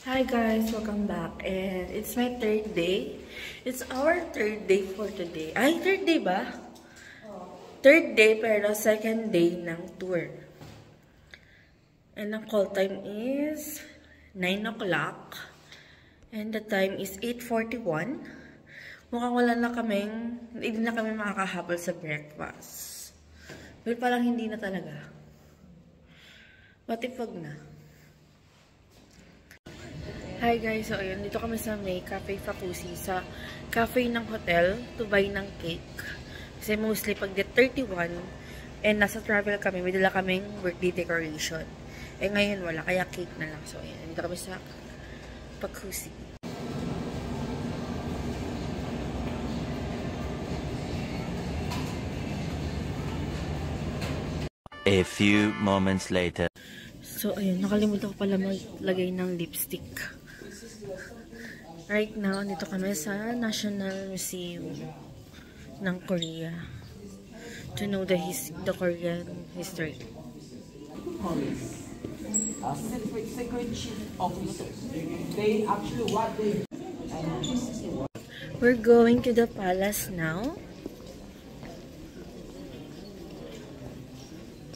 Hi guys, welcome back, and it's my third day. It's our third day for today. Ay, third day ba? Third day pero second day ng tour. And ang call time is 9 o'clock. And the time is 8:41. Mukhang wala na kaming, hindi na kami makakahabol sa breakfast. Well, parang hindi na talaga. Matipag na. Hi guys, so ayun, dito kami sa may Cafe Facusi, sa cafe ng hotel to buy ng cake. Kasi mostly pag day 31 and nasa travel kami, may dala kaming birthday decoration. Eh ngayon wala, kaya cake na lang. So ayun, dito kami sa Facusi. A few moments later. So ayun, nakalimutan ko pala maglagay ng lipstick. Right now, dito kami sa National Museum ng Korea to know the Korean history. We're going to the palace now.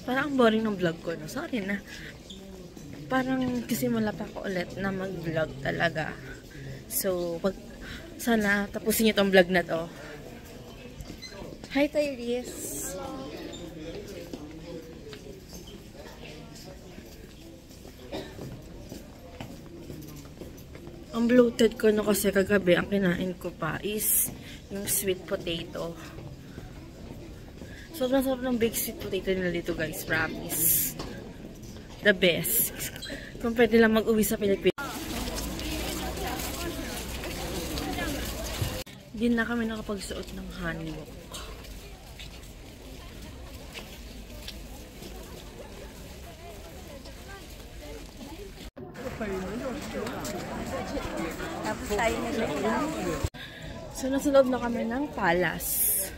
Parang boring ng vlog ko, no? Sorry na. Parang kisimula pa ako ulit na mag-vlog talaga. So, sana tapusin niyo tong vlog na to. Hi, Tyrese! Ang bloated ko no kasi kagabi, ang kinain ko pa is yung sweet potato. Sobrang sarap ng baked sweet potato nila dito guys, promise. The best. Kung pwede lang mag-uwi sa Pilipinas. Hindi na kami nakapagsuot ng hanbok. So, nasa loob na kami ng palace.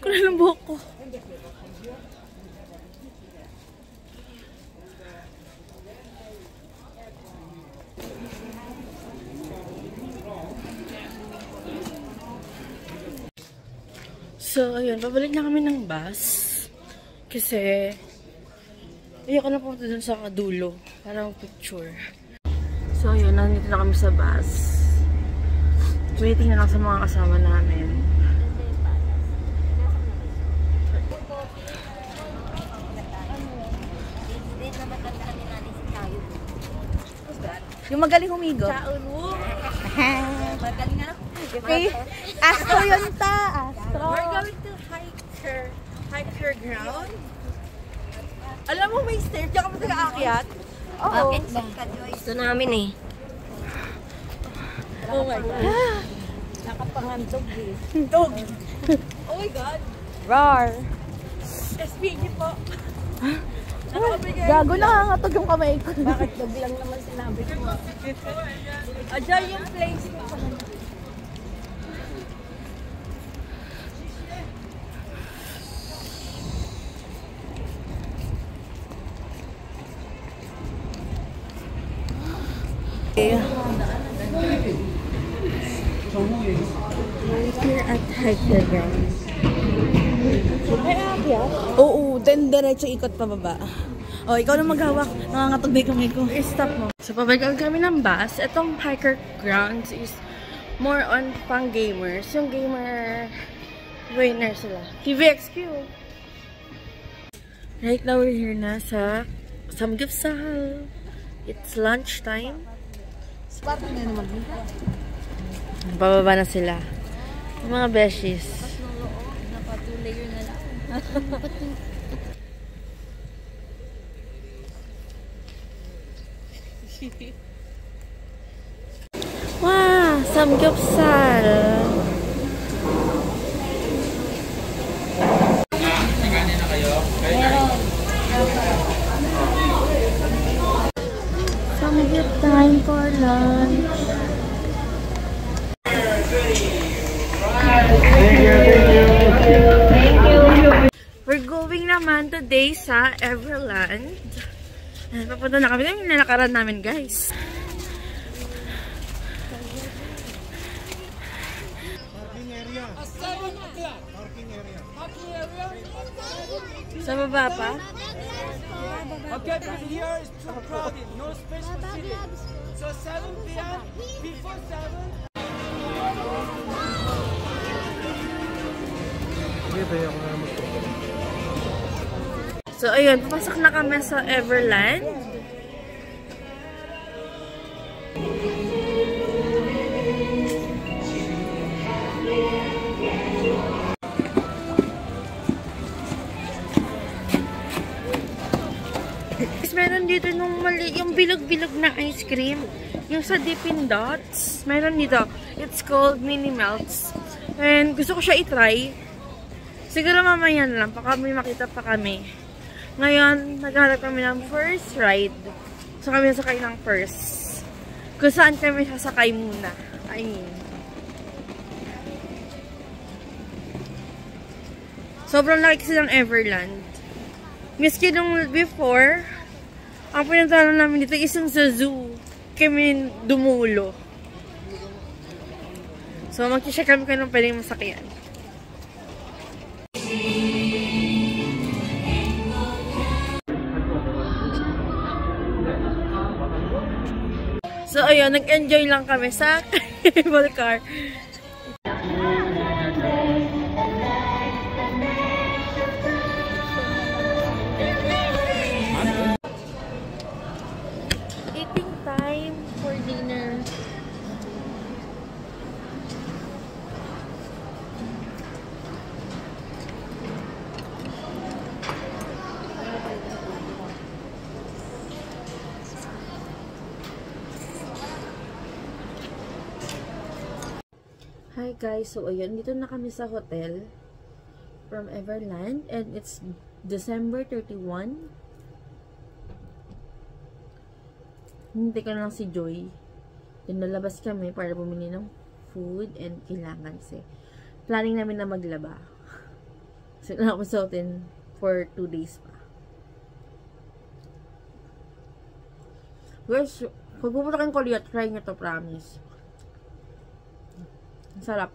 Kulay ng buhok ko. So, ayun, pabalik na kami ng bus. Kasi, ayoko na pumunta dun sa dulo para mag-picture. So, ayun, nandito na kami sa bus. Waiting na lang sa mga kasama namin. Yung magaling humigo. Magaling na. Okay. Astro yun ta. Astro. We're going to hiker ground. Alam mo may stairs. Diyan ka ba nag-aakyat? Oo. Gusto namin eh. Oh my God. Nakapangantog eh. Dog. Oh my God. Roar. SPG po. Gago, nakakatog yung kamay ko. Bakit dog lang naman sinabi ko? Diyan yung place ko. We're at hiker ground. Oo, then diretso ikot pababa. Oh, ikaw na maghawak. Nangangatog na yung kamay ko. Stop mo. So, pabalikan kami ng bus. Itong hiker grounds is more on pang gamers. Yung gamer winner sila. TVXQ. Right now, we're here na sa Samgyeopsal. It's lunchtime. Bababa na sila. Yung mga beshies. Napatuloy na lang. Wow! Samgyeopsal! Samgyup time for lunch. We're going naman today sa Everland. Papunta na kami. Yung nilakaran namin, guys. Sa baba pa? Okay, because here is too crowded, no space for sitting. So 7 p.m. before 7. So, ayun, papasok na kami sa Everland. Meron dito nung mali, yung bilog-bilog na ice cream. Yung sa Dippin' Dots. Meron dito. It's called Mini Melts. And gusto ko siya i-try. Siguro mamaya na lang. Baka may makita pa kami. Ngayon, naghanap kami ng first ride. So kami nasakay ng first. Kung saan kami sasakay muna. I mean. Sobrang laki kasi ng Everland. Miski nung before, ang pinuntahan namin dito is yung sa zoo. Kami dumulo. So, mag-check kami kung anong pwedeng masakyan. So, ayun, nag-enjoy lang kami sa cable car. Eating time for dinner. Hi guys, so ayun, dito na kami sa hotel from Everland and it's December 31. Hindi ko na lang si Joy. Nalabas kami para bumili ng food and kailangan kasi planning namin na maglaba. So, na ako suotin for 2 days pa. Guys, pag pupunta kayong Korea, try nyo to, promise. Sarap.